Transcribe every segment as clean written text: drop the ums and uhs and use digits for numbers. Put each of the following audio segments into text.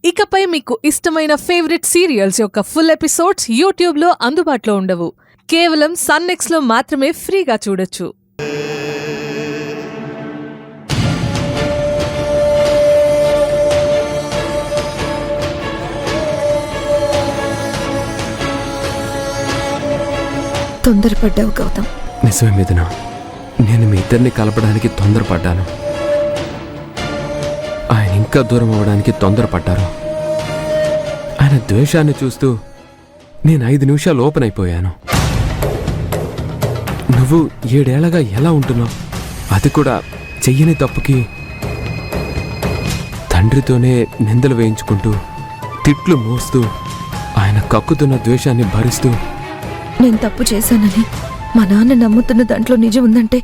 ఇకపై మీకు ఇష్టమైన ఫేవరెట్ సీరియల్స్ యొక్క ఫుల్ ఎపిసోడ్స్ యూట్యూబ్లో అందుబాటులో ఉండవు. కేవలం సన్నెక్స్లో మాత్రమే ఫ్రీగా చూడొచ్చు. తొందరపడ్డావు గౌతమ్. నిజమే మిథున, నేను మీ ఇద్దరిని కలపడానికి తొందరపడ్డాను. ఆయన ఇంకా దూరం అవ్వడానికి తొందరపడ్డారు. ఆయన ద్వేషాన్ని చూస్తూ నేను 5 నిమిషాలు ఓపెన్ అయిపోయాను. నువ్వు 7 ఏళ్లగా ఎలా ఉంటున్నావు, అది కూడా చెయ్యని తప్పుకి తండ్రితోనే నిందలు వేయించుకుంటూ తిట్లు మోస్తూ ఆయన కక్కుతున్న ద్వేషాన్ని భరిస్తూ. నేను తప్పు చేశానని మా నాన్న నమ్ముతున్న దాంట్లో నిజం ఉందంటే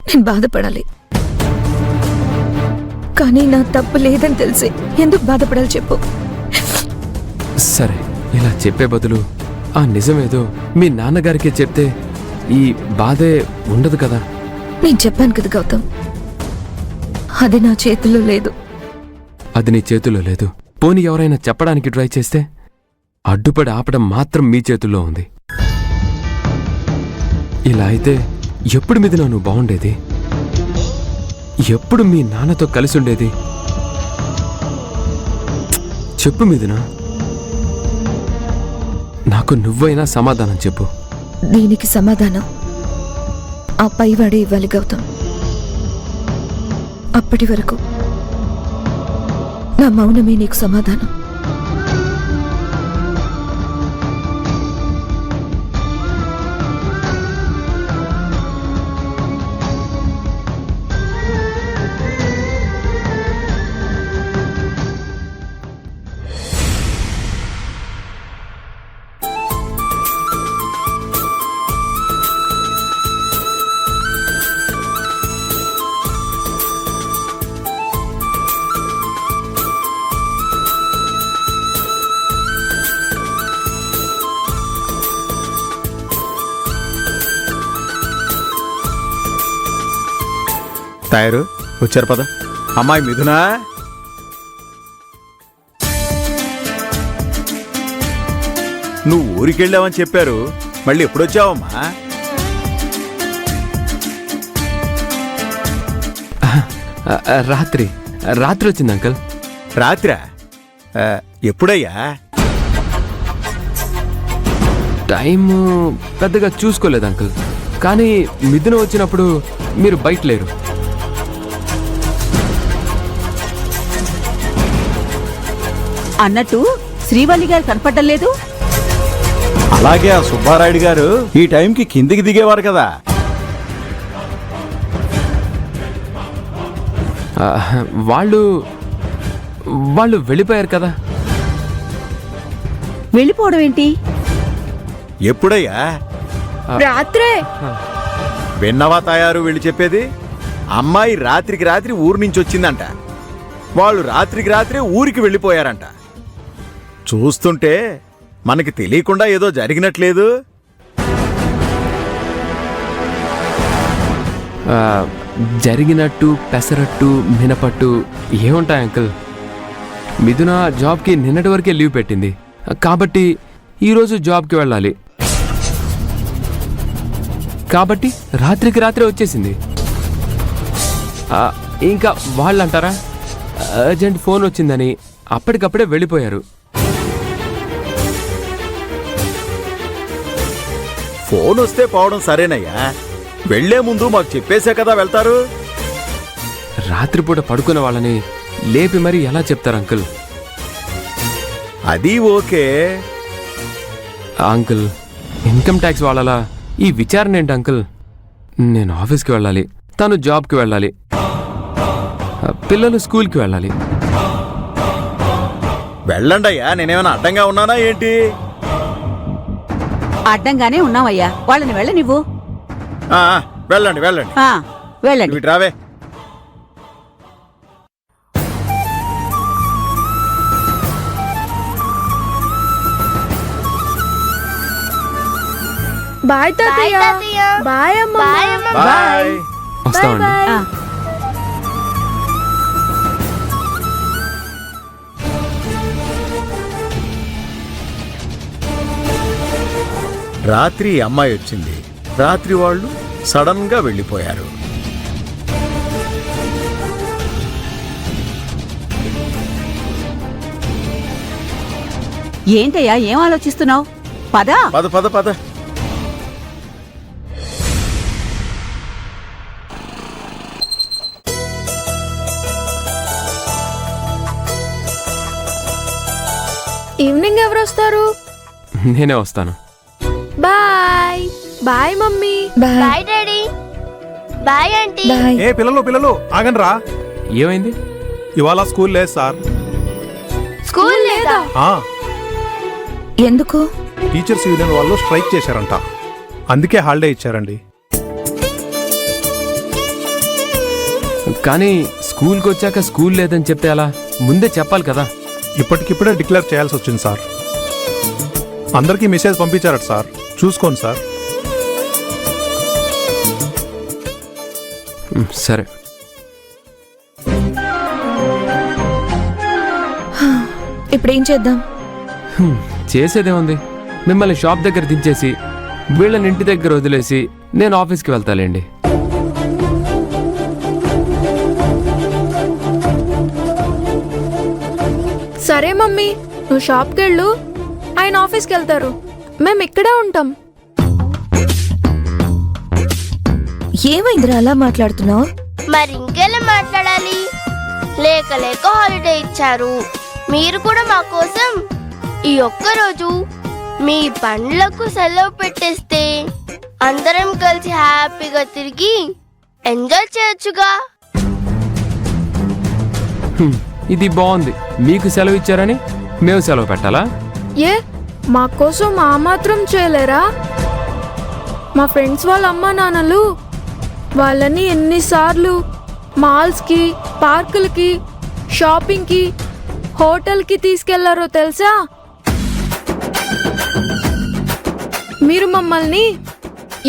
నేను బాధపడాలి. కానీ నా తప్పు లేదని తెలిసి ఎందుకు బాధపడాలి చెప్పు. సరే, ఇలా చెప్పే బదులు ఆ నిజమేదో మీ నాన్నగారికే చెప్తే ఈ బాధే ఉండదు కదా. నేను చెప్పాను కదా గౌతమ్, అది నా చేతిలో లేదు. అది నీ చేతిలో లేదు. పోనీ ఎవరైనా చెప్పడానికి ట్రై చేస్తే అడ్డుపడి ఆపడం మాత్రం మీ చేతుల్లో ఉంది. ఇలా అయితే ఎప్పుడు మిథున నువ్వు బాగుండేది? ఎప్పుడు మీ నాన్నతో కలిసి ఉండేది? చెప్పు మిథున, నాకు నువ్వైనా సమాధానం చెప్పు. దీనికి సమాధానం ఆ పైవాడే ఇవ్వాలి గౌతమ్. అప్పటి వరకు నా మౌనమే నీకు సమాధానం. తయారు వచ్చారు పద. అమ్మాయి మిథునా, నువ్వు ఊరికెళ్ళావని చెప్పారు, మళ్ళీ ఎప్పుడొచ్చావమ్మా? రాత్రి వచ్చింది అంకల్. రాత్రా? ఎప్పుడయ్యా? టైము పెద్దగా చూసుకోలేదు అంకల్, కానీ మిథున వచ్చినప్పుడు మీరు బయట లేరు. అన్నట్టు శ్రీవల్లి గారు కనపడ్డం లేదు. అలాగే ఆ సుబ్బారాయుడు గారు ఈ టైంకి కిందికి దిగేవారు కదా. వాళ్ళు వెళ్ళిపోయారు కదా. వెళ్ళిపోవడం ఏంటి? ఎప్పుడయ్యా? రాత్రే. విన్నవా తయారు వెళ్ళి చెప్పేది? అమ్మాయి రాత్రికి రాత్రి ఊరు నుంచి వచ్చిందంట. వాళ్ళు రాత్రికి రాత్రే ఊరికి వెళ్ళిపోయారంట. చూస్తుంటే మనకి తెలియకుండా ఏదో జరిగినట్లేదు. జరిగినట్టు పెసరట్టు మినపట్టు ఏముంటాయి అంకుల్. మిథున జాబ్కి నిన్నటి వరకే లీవ్ పెట్టింది కాబట్టి ఈరోజు జాబ్కి వెళ్ళాలి కాబట్టి రాత్రికి రాత్రే వచ్చేసింది. ఇంకా వాళ్ళు అంటారా, అర్జెంట్ ఫోన్ వచ్చిందని అప్పటికప్పుడే వెళ్ళిపోయారు. ఫోన్ వస్తే పోవడం సరేనయ్యా, వెళ్లే ముందు మాకు చెప్పేసే కదా వెళ్తారు. రాత్రిపూట పడుకున్న వాళ్ళని లేపి మరి ఎలా చెప్తారు అంకుల్? అది ఓకే అంకుల్, ఇన్కమ్ ట్యాక్స్ వాళ్ళలా ఈ విచారణ ఏంటి అంకుల్? నేను ఆఫీస్కి వెళ్ళాలి, తను జాబ్కి వెళ్ళాలి, పిల్లలు స్కూల్కి వెళ్ళాలి. వెళ్ళండయ్యా, నేనేమైనా అడ్డంగా ఉన్నానా ఏంటి? అడ్డంగానే ఉన్నావయ్యా, వాళ్ళని వెళ్ళనివ్వు. వెళ్ళండి వెళ్ళండి వెళ్ళండి. ఇటు రావే. బాయ్ తాతయ్య. బాయ్ అమ్మ. బాయ్. వస్తామండి. రాత్రి ఈ అమ్మాయి వచ్చింది. రాత్రి వాళ్ళు సడన్ గా వెళ్ళిపోయారు. ఏంటయ్యా ఏం ఆలోచిస్తున్నావు? పదా. పద పద పద. ఈవినింగ్ ఎవరు వస్తారు? నేనే వస్తాను. Bye bye mummy. Bye daddy. Bye aunty. Bye. ఏ పిల్లలు ఆగండి రా. ఏమైంది? ఇవాళ స్కూల్ లేదు సార్. స్కూల్ లేదా? ఎందుకు? టీచర్స్ యూనియన్ వాళ్ళు స్ట్రైక్ చేశారంట, అందుకే హాలిడే ఇచ్చారండి. కానీ స్కూల్కి వచ్చాక స్కూల్ లేదని చెప్తే అలా ముందే చెప్పాలి కదా. ఇప్పటికిప్పుడే డిక్లేర్ చేయాల్సి వచ్చింది సార్. అందరికీ మెసేజ్ పంపించారట సార్, చూసుకోండి సార్. సరే. ఇప్పుడు ఏం చేద్దాం? చేసేదేముంది, మిమ్మల్ని షాప్ దగ్గర దించేసి వీళ్ళని ఇంటి దగ్గర వదిలేసి నేను ఆఫీస్కి వెళ్తాలేండి. సరే మమ్మీ, నువ్వు షాప్కి వెళ్ళు, ఆయన ఆఫీస్కి వెళ్తారు, మేము ఇక్కడే ఉంటాం. ఏమైందిరా అలా మాట్లాడుతున్నావు? మరి ఇంకెలా మాట్లాడాలి? లేక లేక హాలిడే ఇచ్చారు. మీరు కూడా మా కోసం ఈ ఒక్కరోజు మీ పండ్లకు సెలవు పెట్టేస్తే అందరం కలిసి హ్యాపీగా తిరిగి ఎంజాయ్ చేయొచ్చుగా. ఇది బాగుంది. మీకు సెలవు ఇచ్చారని మేము సెలవు పెట్టాలా? ఏ మా కోసం ఆ మాత్రం చేయలేరా? మా ఫ్రెండ్స్ వాళ్ళ అమ్మా నాన్నలు వాళ్ళని ఎన్నిసార్లు మాల్స్కి, పార్కులకి, షాపింగ్కి, హోటల్కి తీసుకెళ్లారో తెలుసా? మీరు మమ్మల్ని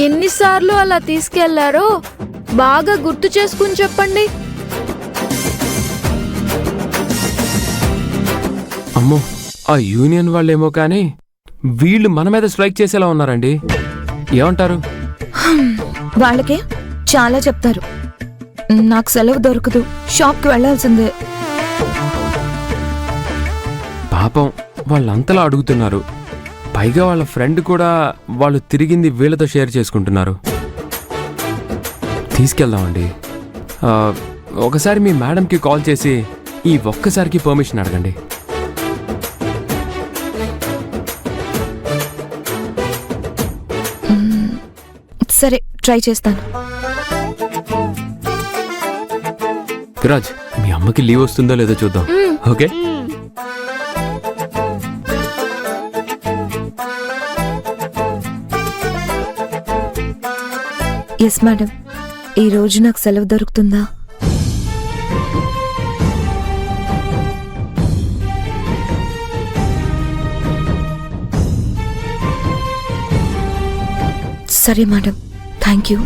ఎన్నిసార్లు అలా తీసుకెళ్లారో బాగా గుర్తు చేసుకుని చెప్పండి. అమ్మో, ఆ యూనియన్ వాళ్ళేమో కానీ వీళ్ళు మన మీద స్ట్రైక్ చేసేలా ఉన్నారండి. ఏమంటారు? వాళ్ళకే చాలా చెప్తారు. నాకు సెలవు దొరకదు, షాప్కి వెళ్లాల్సిందే. పాపం వాళ్ళంతలా అడుగుతున్నారు. పైగా వాళ్ళ ఫ్రెండ్ కూడా వాళ్ళు తిరిగింది వీళ్ళతో షేర్ చేసుకుంటున్నారు. తీసుకెళ్దామండి. ఒకసారి మీ మేడంకి కాల్ చేసి ఈ ఒక్కసారికి పర్మిషన్ అడగండి. సరే, ట్రై చేస్తాను. విరాజ్, మీ అమ్మకి లీవ్ వస్తుందో లేదో చూద్దాం. ఓకే. ఎస్ మేడం, ఈ రోజు నాకు సెలవు దొరుకుతుందా? సరే మేడం, థ్యాంక్ యూ.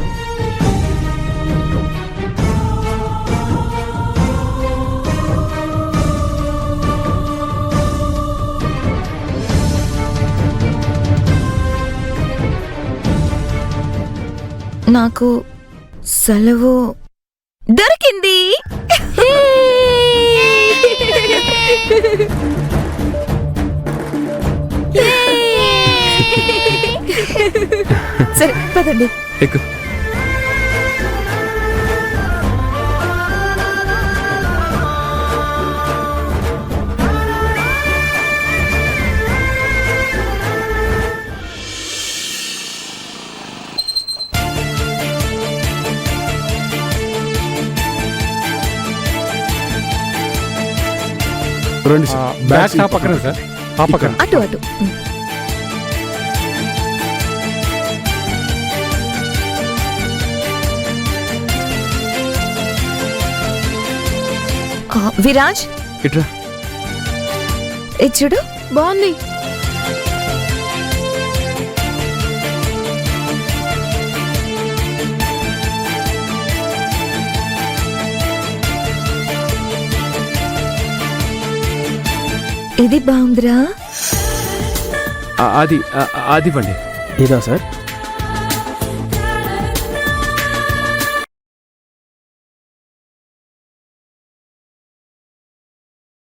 నాకు సెలవు దొరికింది. సరే పదండి. ఎక్కు. రండి సార్, బ్యాగ్స్ ఆ పక్కన సార్, ఆ పక్కన. అటు అటు. విరాజ్, ఇట్రా. ఇది చూడు. బాగుంది. ఇది బాగుందిరా. అది ఇవ్వండి. ఇదా సార్?